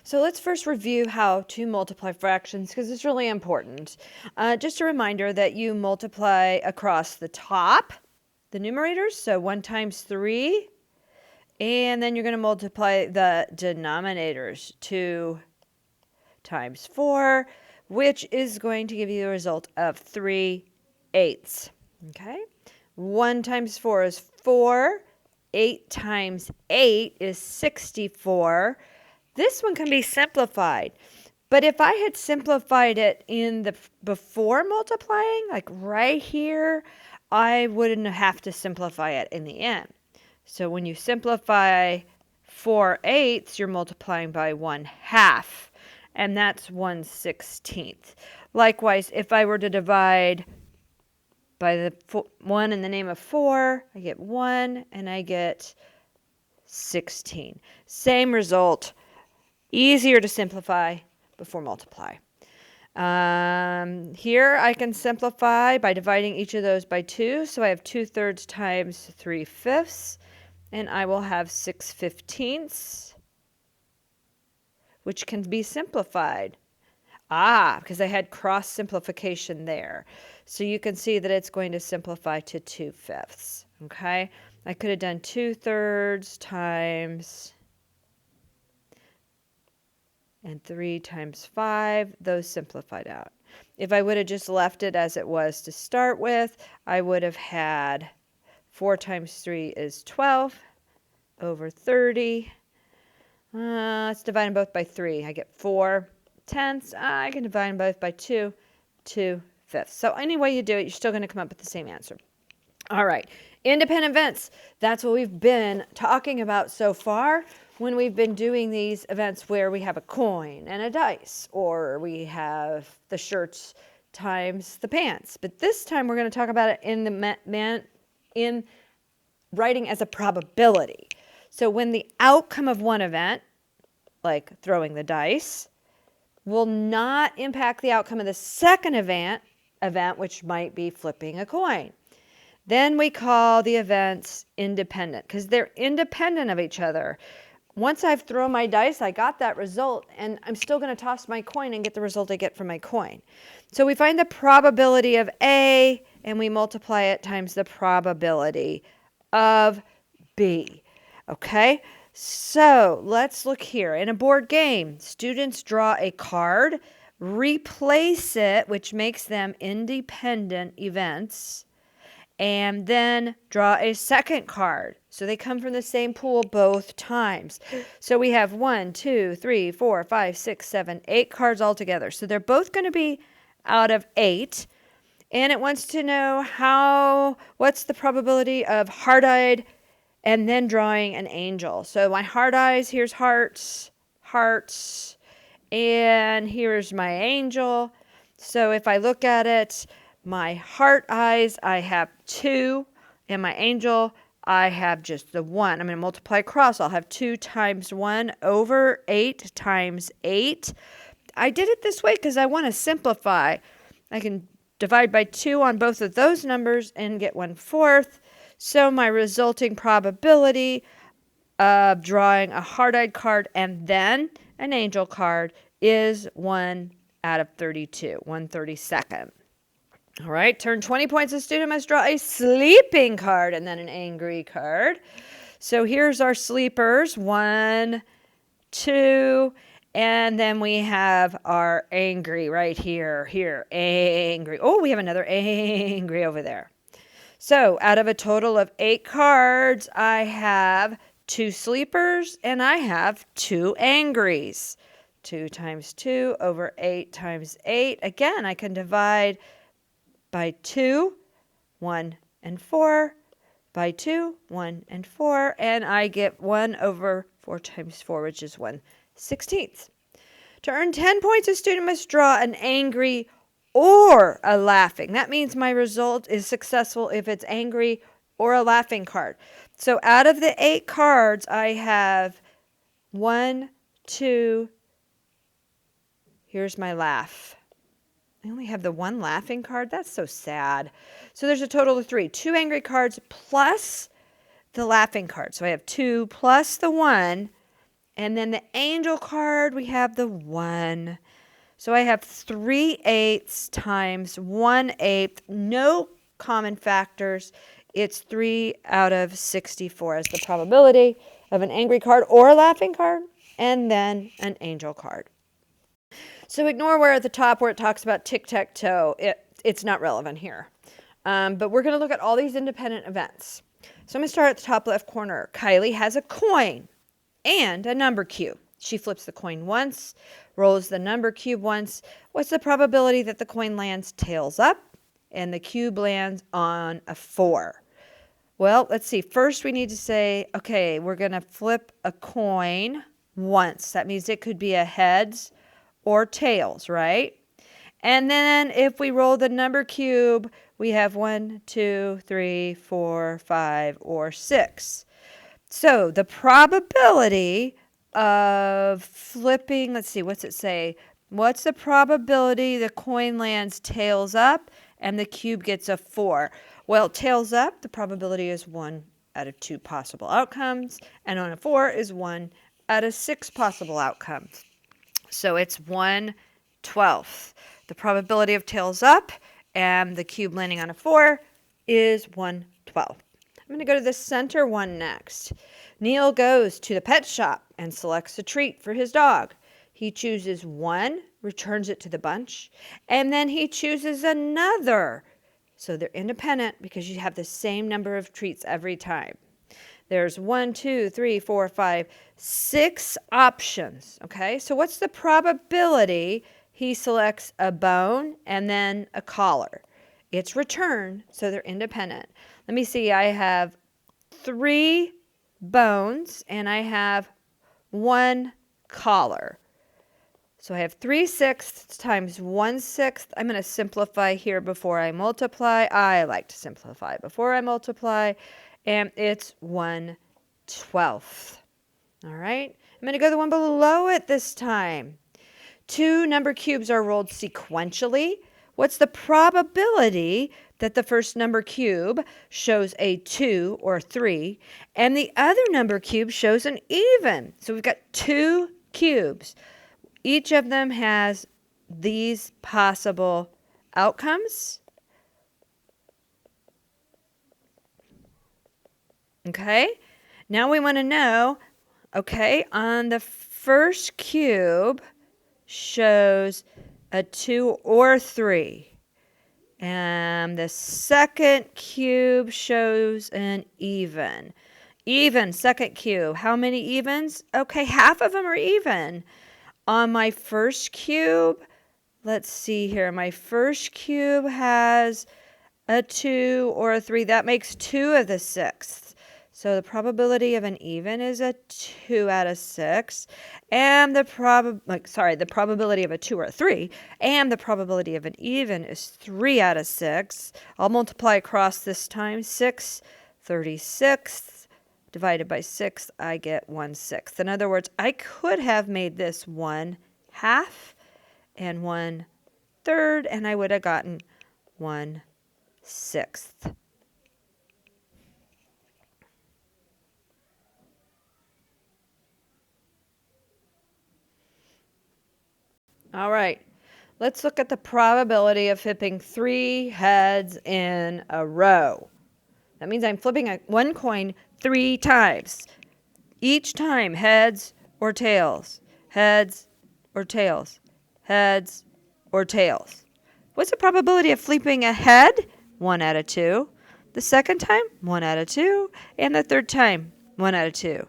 So let's first review how to multiply fractions because it's really important. Just a reminder that you multiply across the top, the numerators, so 1 times 3, and then you're going to multiply the denominators, 2 times 4, which is going to give you a result of 3/8. Okay? 1 times 4 is 4. 8 times 8 is 64. This one can be simplified. But if I had simplified it in the before multiplying, like right here, I wouldn't have to simplify it in the end. So when you simplify 4/8, you're multiplying by 1/2, and that's 1/16. Likewise, if I were to divide by the 1 in the name of 4, I get 1 and I get 16. Same result. Easier to simplify before multiply. Here I can simplify by dividing each of those by 2. So I have 2/3 times 3/5, and I will have 6/15, which can be simplified. Because I had cross simplification there. So you can see that it's going to simplify to 2/5. Okay? I could have done 2/3 times and 3 times 5. Those simplified out. If I would have just left it as it was to start with, I would have had 4 times 3 is 12 over 30. Let's divide them both by 3. I get 4/10. I can divide them both by 2, 2/5. So any way you do it, you're still going to come up with the same answer. All right, independent events. That's what we've been talking about so far when we've been doing these events where we have a coin and a dice, or we have the shirts times the pants. But this time we're going to talk about it in writing as a probability. So when the outcome of one event, like throwing the dice, will not impact the outcome of the second event, which might be flipping a coin. Then we call the events independent because they're independent of each other. Once I've thrown my dice, I got that result, and I'm still going to toss my coin and get the result I get from my coin. So we find the probability of A, and we multiply it times the probability of B. Okay? So let's look here. In a board game, students draw a card, replace it, which makes them independent events, and then draw a second card. So they come from the same pool both times. So we have 1, 2, 3, 4, 5, 6, 7, 8 cards altogether. So they're both going to be out of 8. And it wants to know what's the probability of heart-eyed and then drawing an angel. So my heart eyes, here's hearts, hearts, and here's my angel. So if I look at it, my heart eyes, I have 2, and my angel, I have just the 1. I'm going to multiply across. I'll have 2 times 1 over 8 times 8. I did it this way because I want to simplify. I can divide by 2 on both of those numbers and get 1/4. So my resulting probability of drawing a heart-eyed card and then an angel card is 1 out of 32, 1/32. All right, turn 20 points. A student must draw a sleeping card and then an angry card. So here's our sleepers, 1, 2, and then we have our angry right here, angry. Oh, we have another angry over there. So out of a total of 8 cards, I have 2 sleepers and I have 2 angries. 2 times 2 over 8 times 8. Again, I can divide by 2, 1 and 4, by 2, 1 and 4, and I get 1 over 4 times 4, which is 1/16. To earn 10 points, a student must draw an angry or a laughing. That means my result is successful if it's angry or a laughing card. So out of the 8 cards, I have 1, 2, here's my laugh. I only have the 1 laughing card. That's so sad. So there's a total of 3. 2 angry cards plus the laughing card. So I have 2 plus the 1 And then the angel card, we have the 1. So I have 3/8 times 1/8. No common factors. It's 3 out of 64 as the probability of an angry card or a laughing card, and then an angel card. So ignore where at the top where it talks about tic-tac-toe. It's not relevant here. But we're going to look at all these independent events. So I'm going to start at the top left corner. Kylie has a coin and a number cube. She flips the coin once, rolls the number cube once. What's the probability that the coin lands tails up and the cube lands on a 4? Well, let's see. First, we need to say, okay, we're going to flip a coin once. That means it could be a heads or tails, right? And then if we roll the number cube, we have 1, 2, 3, 4, 5, or 6. So the probability of flipping, let's see, what's it say? What's the probability the coin lands tails up and the cube gets a 4? Well, tails up, the probability is 1 out of 2 possible outcomes, and on a 4 is 1 out of 6 possible outcomes. So it's 1/12. The probability of tails up and the cube landing on a 4 is 1/12. I'm going to go to the center one next. Neil goes to the pet shop and selects a treat for his dog. He chooses 1, returns it to the bunch, and then he chooses another. So they're independent because you have the same number of treats every time. There's 1, 2, 3, 4, 5, 6 options. Okay, so what's the probability he selects a bone and then a collar? It's return, so they're independent. Let me see, I have 3 bones and I have 1 collar. So I have 3/6 times 1/6. I'm going to simplify here before I multiply. I like to simplify before I multiply. And it's 1/12. All right. I'm going to go to the one below it this time. 2 number cubes are rolled sequentially. What's the probability that the first number cube shows a 2 or 3 and the other number cube shows an even? So we've got 2 cubes. Each of them has these possible outcomes. Okay, now we want to know, okay, on the first cube shows a 2 or 3. And the second cube shows an even. Even, second cube. How many evens? Okay, half of them are even. On my first cube, let's see here. My first cube has a 2 or a 3. That makes 2 of the 6th. So the probability of an even is a 2 out of 6. And the probability of a 2 or a 3. And the probability of an even is 3 out of 6. I'll multiply across this time. 6/36 divided by 6, I get 1/6. In other words, I could have made this 1/2 and 1/3, and I would have gotten 1/6. All right, let's look at the probability of flipping 3 heads in a row. That means I'm flipping one coin 3 times. Each time, heads or tails, heads or tails, heads or tails. What's the probability of flipping a head? 1 out of 2. The second time, 1 out of 2. And the third time, 1 out of 2.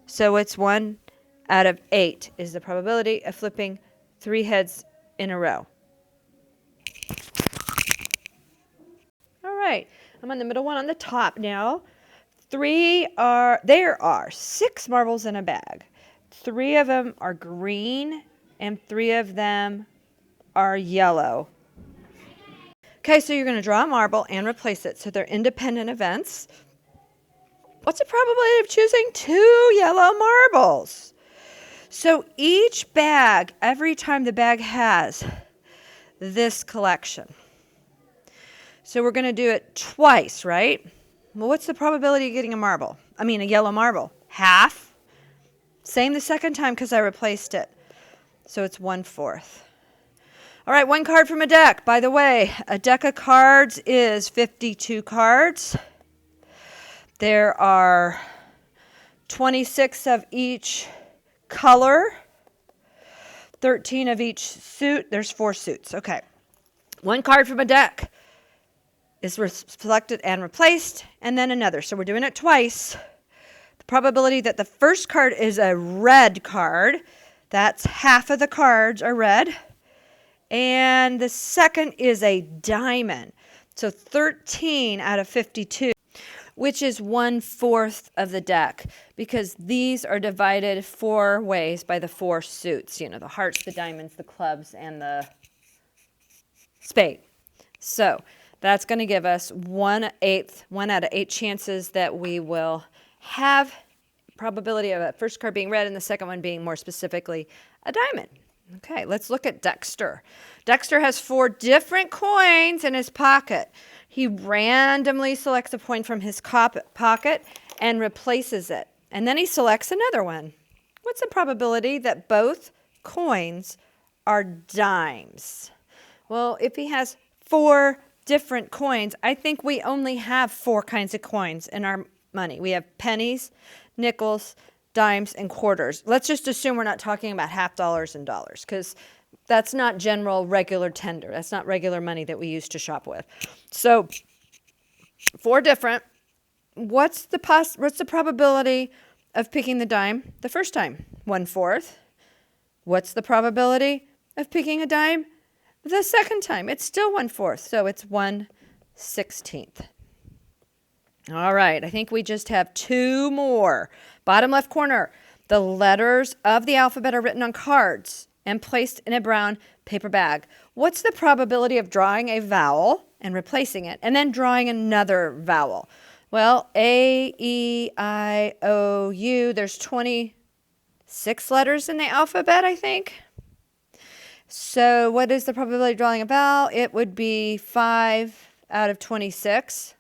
So it's 1 out of 8 is the probability of flipping 3 heads in a row. All right, I'm on the middle one on the top now. There are 6 marbles in a bag. 3 of them are green and 3 of them are yellow. Okay, so you're going to draw a marble and replace it. So they're independent events. What's the probability of choosing 2 yellow marbles? So each bag, every time the bag has this collection. So we're going to do it twice, right? Well, what's the probability of getting a yellow marble? Half. Same the second time because I replaced it. So it's 1/4. All right, one card from a deck. By the way, a deck of cards is 52 cards. There are 26 of each color, 13 of each suit. There's 4 suits. Okay. One card from a deck is selected and replaced, and then another. So we're doing it twice. The probability that the first card is a red card, that's half of the cards are red. And the second is a diamond. So 13 out of 52, which is 1/4 of the deck, because these are divided 4 ways by the 4 suits. You know, the hearts, the diamonds, the clubs, and the spade. So that's going to give us 1/8, 1 out of 8 chances that we will have probability of a first card being red and the second one being more specifically a diamond. Okay, let's look at Dexter. Dexter has 4 different coins in his pocket. He randomly selects a coin from his pocket and replaces it. And then he selects another one. What's the probability that both coins are dimes? Well, if he has 4 different coins, I think we only have 4 kinds of coins in our money. We have pennies, nickels, dimes, and quarters. Let's just assume we're not talking about half dollars and dollars, because that's not general regular tender. That's not regular money that we use to shop with. So 4 different. What's the probability of picking the dime the first time? 1/4. What's the probability of picking a dime the second time? It's still 1/4, so it's 1/16. All right, I think we just have 2 more. Bottom left corner, the letters of the alphabet are written on cards and placed in a brown paper bag. What's the probability of drawing a vowel and replacing it, and then drawing another vowel? Well, A, E, I, O, U, there's 26 letters in the alphabet, I think. So what is the probability of drawing a vowel? It would be 5 out of 26.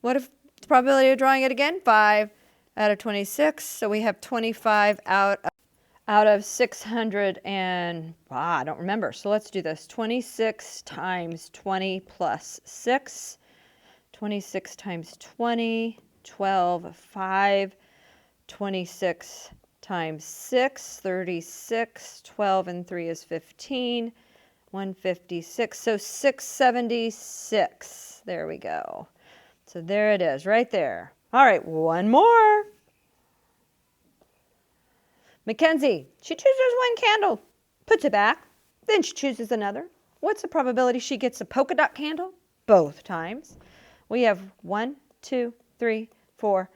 What if the probability of drawing it again? 5 out of 26. So we have 25 out of 600 and, I don't remember. So let's do this. 26 times 20 plus 6. 26 times 20, 12, 5. 26 times 6, 36. 12 and 3 is 15. 156. So 676. There we go. So there it is, right there. All right, one more. Mackenzie, she chooses one candle, puts it back, then she chooses another. What's the probability she gets a polka dot candle? Both times. We have 1, 2, 3, 4,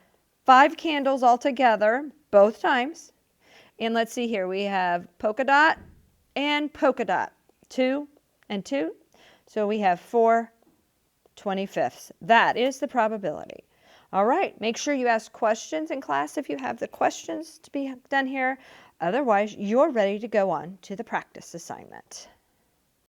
5 candles all together, both times. And let's see here, we have polka dot and polka dot, 2 and 2. So we have 4 25ths. That is the probability. All right, make sure you ask questions in class if you have the questions to be done here. Otherwise, you're ready to go on to the practice assignment.